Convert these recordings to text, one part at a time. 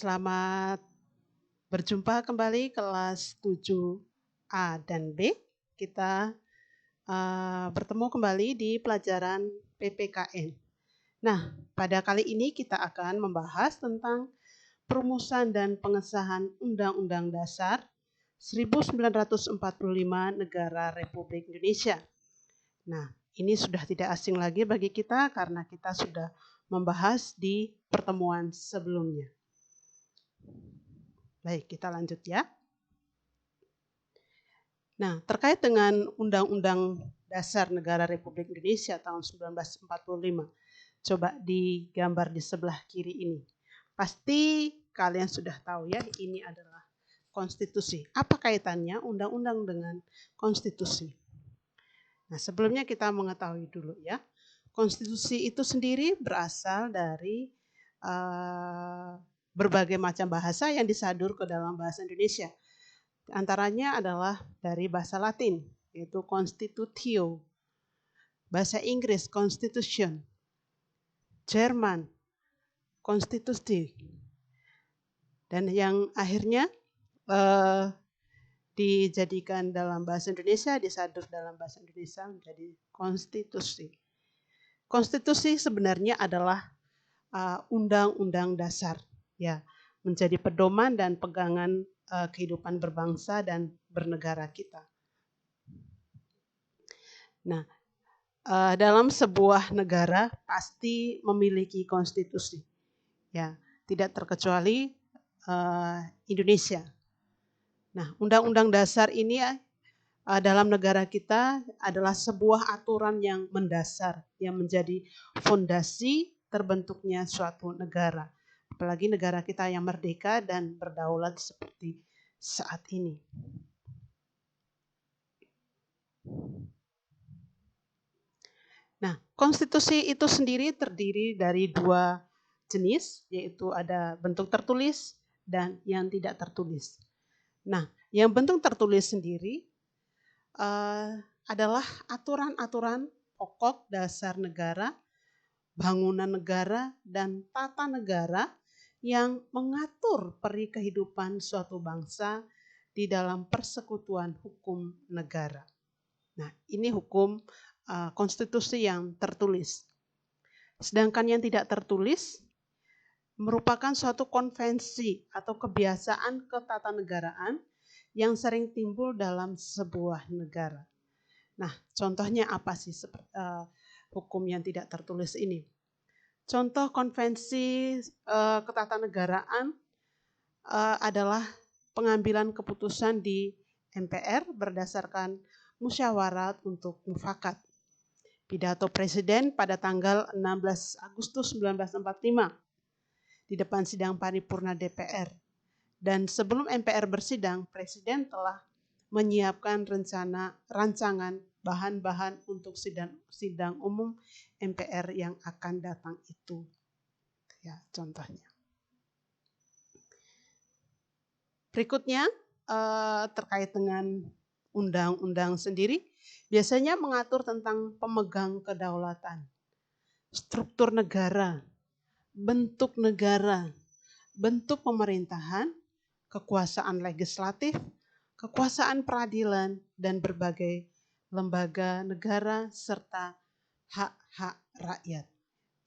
Selamat berjumpa kembali kelas 7A dan B. Kita bertemu kembali di pelajaran PPKN. Nah, pada kali ini kita akan membahas tentang perumusan dan pengesahan Undang-Undang Dasar 1945 Negara Republik Indonesia. Nah, ini sudah tidak asing lagi bagi kita karena kita sudah membahas di pertemuan sebelumnya. Baik, kita lanjut ya. Nah, terkait dengan Undang-Undang Dasar Negara Republik Indonesia tahun 1945, coba digambar di sebelah kiri ini. Pasti kalian sudah tahu ya, ini adalah konstitusi. Apa kaitannya undang-undang dengan konstitusi? Nah, sebelumnya kita mengetahui dulu ya. Konstitusi itu sendiri berasal dari berbagai macam bahasa yang disadur ke dalam bahasa Indonesia. Antaranya adalah dari bahasa Latin, yaitu constitutio, bahasa Inggris constitution, Jerman konstitusi, dan yang akhirnya dijadikan dalam bahasa Indonesia, disadur dalam bahasa Indonesia menjadi konstitusi. Konstitusi sebenarnya adalah undang-undang dasar, ya, menjadi pedoman dan pegangan kehidupan berbangsa dan bernegara kita. Nah, dalam sebuah negara pasti memiliki konstitusi, ya, tidak terkecuali Indonesia. Nah, undang-undang dasar ini dalam negara kita adalah sebuah aturan yang mendasar, yang menjadi fondasi terbentuknya suatu negara. Apalagi negara kita yang merdeka dan berdaulat seperti saat ini. Nah, konstitusi itu sendiri terdiri dari dua jenis, yaitu ada bentuk tertulis dan yang tidak tertulis. Nah, yang bentuk tertulis sendiri adalah aturan-aturan pokok dasar negara, bangunan negara, dan tata negara yang mengatur peri kehidupan suatu bangsa di dalam persekutuan hukum negara. Nah, ini hukum konstitusi yang tertulis. Sedangkan yang tidak tertulis merupakan suatu konvensi atau kebiasaan ketatanegaraan yang sering timbul dalam sebuah negara. Nah, contohnya apa sih hukum yang tidak tertulis ini? Contoh konvensi ketatanegaraan adalah pengambilan keputusan di MPR berdasarkan musyawarat untuk mufakat. Pidato Presiden pada tanggal 16 Agustus 1945 di depan sidang paripurna DPR. Dan sebelum MPR bersidang, Presiden telah menyiapkan rancangan bahan-bahan untuk sidang umum MPR yang akan datang itu. Ya, contohnya. Berikutnya terkait dengan undang-undang sendiri, biasanya mengatur tentang pemegang kedaulatan, struktur negara, bentuk negara, bentuk pemerintahan, kekuasaan legislatif, kekuasaan peradilan, dan berbagai lembaga negara serta hak-hak rakyat.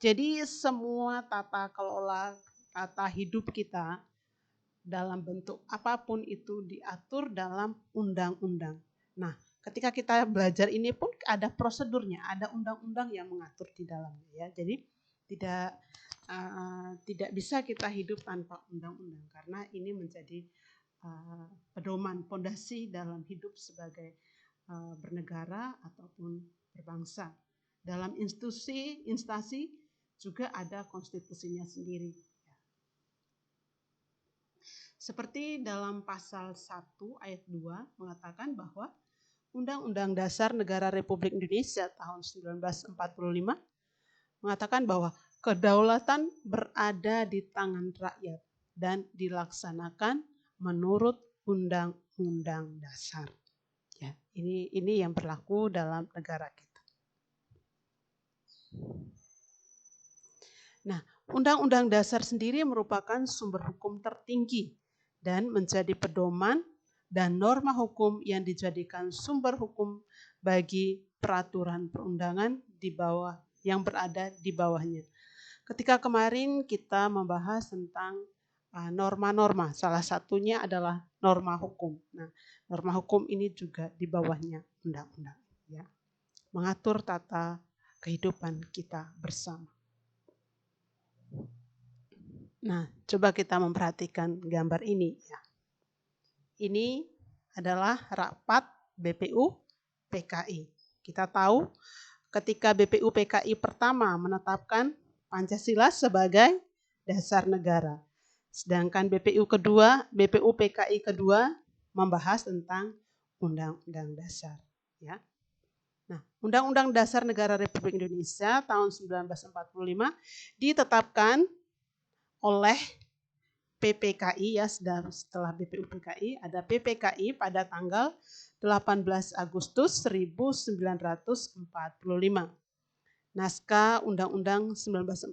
Jadi semua tata kelola, tata hidup kita dalam bentuk apapun itu diatur dalam undang-undang. Nah, ketika kita belajar ini pun ada prosedurnya, ada undang-undang yang mengatur di dalamnya ya. Jadi tidak bisa kita hidup tanpa undang-undang karena ini menjadi pedoman, pondasi dalam hidup sebagai bernegara ataupun berbangsa. Dalam instansi juga ada konstitusinya sendiri. Seperti dalam pasal 1 ayat 2 mengatakan bahwa Undang-Undang Dasar Negara Republik Indonesia tahun 1945 mengatakan bahwa kedaulatan berada di tangan rakyat dan dilaksanakan menurut Undang-Undang Dasar. Ya, ini yang berlaku dalam negara kita. Nah, Undang-Undang Dasar sendiri merupakan sumber hukum tertinggi dan menjadi pedoman dan norma hukum yang dijadikan sumber hukum bagi peraturan perundangan di bawah yang berada di bawahnya. Ketika kemarin kita membahas tentang norma-norma, salah satunya adalah norma hukum. Nah, norma hukum ini juga di bawahnya undang-undang, ya, mengatur tata kehidupan kita bersama. Nah, coba kita memperhatikan gambar ini, ya. Ini adalah rapat BPU PKI. Kita tahu ketika BPU PKI pertama menetapkan Pancasila sebagai dasar negara. Sedangkan BPU PKI kedua membahas tentang Undang-Undang Dasar, ya. Nah, Undang-Undang Dasar Negara Republik Indonesia tahun 1945 ditetapkan oleh PPKI, ya, setelah BPU PKI ada PPKI pada tanggal 18 Agustus 1945. Naskah Undang-Undang 1945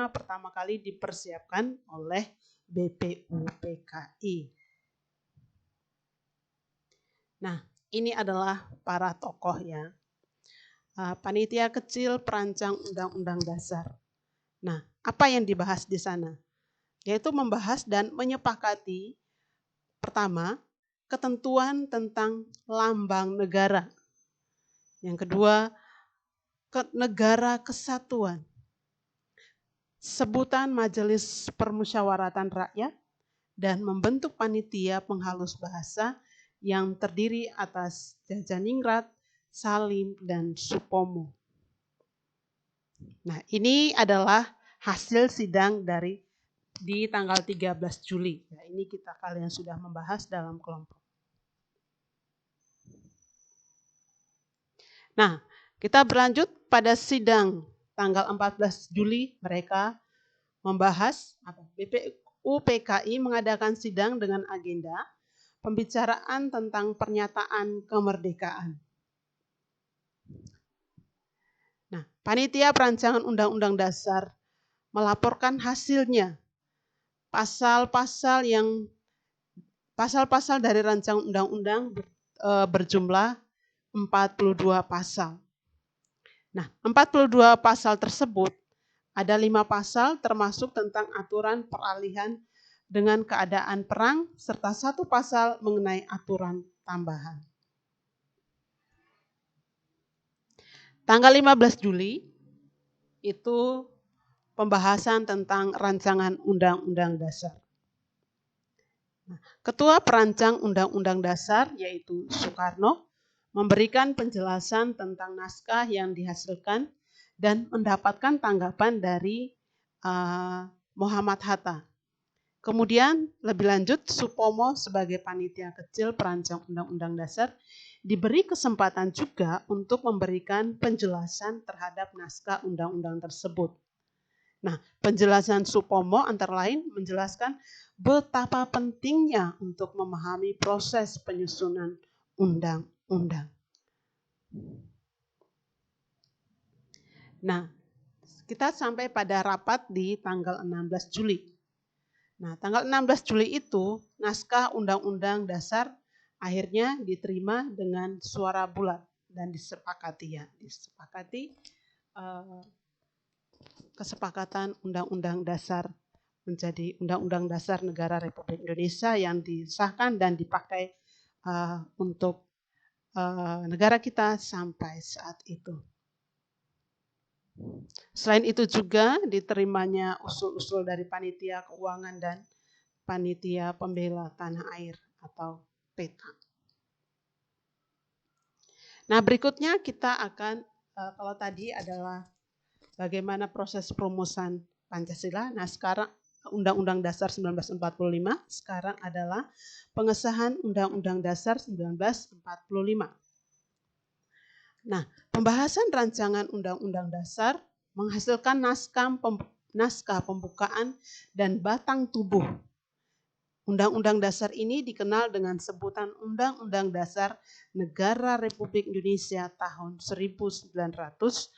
pertama kali dipersiapkan oleh BPU PKI. Nah, ini adalah para tokoh, ya. Panitia kecil perancang Undang-Undang Dasar. Nah, apa yang dibahas di sana? Yaitu membahas dan menyepakati pertama, ketentuan tentang lambang negara. Yang kedua, negara kesatuan. Sebutan Majelis Permusyawaratan Rakyat dan membentuk panitia penghalus bahasa yang terdiri atas Jajaningrat, Salim, dan Supomo. Nah, ini adalah hasil sidang di tanggal 13 Juli. Nah, ini kalian sudah membahas dalam kelompok. Nah, kita berlanjut pada sidang tanggal 14 Juli mereka membahas BPU PKI mengadakan sidang dengan agenda pembicaraan tentang pernyataan kemerdekaan. Nah, panitia perancangan Undang-Undang Dasar melaporkan hasilnya. Pasal-pasal dari rancangan undang-undang berjumlah 42 pasal. Nah, 42 pasal tersebut ada 5 pasal termasuk tentang aturan peralihan dengan keadaan perang serta 1 pasal mengenai aturan tambahan. Tanggal 15 Juli itu pembahasan tentang rancangan Undang-Undang Dasar. Ketua perancang Undang-Undang Dasar yaitu Soekarno memberikan penjelasan tentang naskah yang dihasilkan dan mendapatkan tanggapan dari Muhammad Hatta. Kemudian lebih lanjut Supomo sebagai panitia kecil perancang Undang-Undang Dasar diberi kesempatan juga untuk memberikan penjelasan terhadap naskah undang-undang tersebut. Nah, penjelasan Supomo antara lain menjelaskan betapa pentingnya untuk memahami proses penyusunan undang-undang. Nah, kita sampai pada rapat di tanggal 16 Juli. Nah, tanggal 16 Juli itu naskah Undang-Undang Dasar akhirnya diterima dengan suara bulat dan disepakati, ya, kesepakatan Undang-Undang Dasar menjadi Undang-Undang Dasar Negara Republik Indonesia yang disahkan dan dipakai untuk negara kita sampai saat itu. Selain itu juga diterimanya usul-usul dari Panitia Keuangan dan Panitia Pembela Tanah Air atau PETA. Nah, berikutnya kita akan, kalau tadi adalah bagaimana proses perumusan Pancasila, nah sekarang Undang-Undang Dasar 1945, sekarang adalah pengesahan Undang-Undang Dasar 1945. Nah, pembahasan rancangan Undang-Undang Dasar menghasilkan naskah pembukaan dan batang tubuh. Undang-Undang Dasar ini dikenal dengan sebutan Undang-Undang Dasar Negara Republik Indonesia tahun 1945.